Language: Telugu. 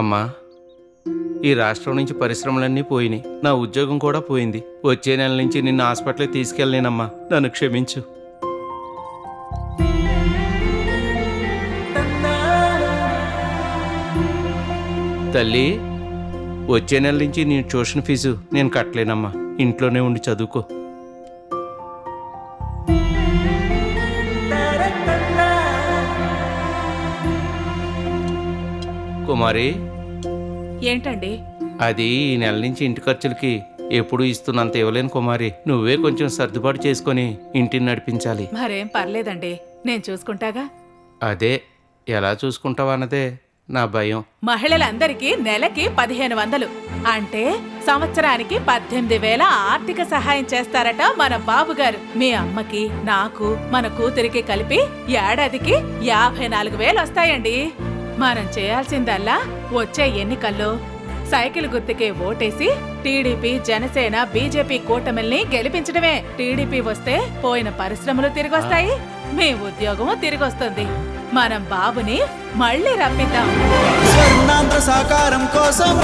అమ్మా, ఈ రాష్ట్రం నుంచి పరిశ్రమలన్నీ పోయినాయి, నా ఉద్యోగం కూడా పోయింది. వచ్చే నెల నుంచి నిన్ను హాస్పిటల్కి తీసుకెళ్ళలేనమ్మా, నన్ను క్షమించు. తల్లి, వచ్చే నెల నుంచి నీ ట్యూషన్ ఫీజు నేను కట్టలేనమ్మా, ఇంట్లోనే ఉండి చదువుకో. కుమారి, ఏంటండి? అది ఈ నెల నుంచి ఇంటి ఖర్చులకి ఎప్పుడు ఇస్తున్నంత ఇవ్వలేను కుమారి. నువ్వే కొంచెం సర్దుబాటు చేసుకొని ఇంటిని నడిపించాలి. మరేం పర్లేదండి, నేను చూసుకుంటాగా. అదే ఎలా చూసుకుంటావా అన్నదే నా భయం. మహిళలందరికీ నెలకి 1500 అంటే సంవత్సరానికి 18,000 ఆర్థిక సహాయం చేస్తారట మన బాబుగారు. మీ అమ్మకి, నాకు, మన కూతురికి కలిపి ఏడాదికి 54,000 వస్తాయండి. మనం చేయాల్సిందల్లా వచ్చే ఎన్నికల్లో సైకిల్ గుర్తుకే ఓటేసి టీడీపీ, జనసేన, బీజేపీ కూటమిల్ని గెలిపించడమే. టీడీపీ వస్తే పోయిన పరిశ్రమలు తిరిగొస్తాయి, మీ ఉద్యోగము తిరిగొస్తుంది. మనం బాబుని మళ్ళీ రప్పిద్దాం. స్వర్ణాంధ్ర సాకారం కోసం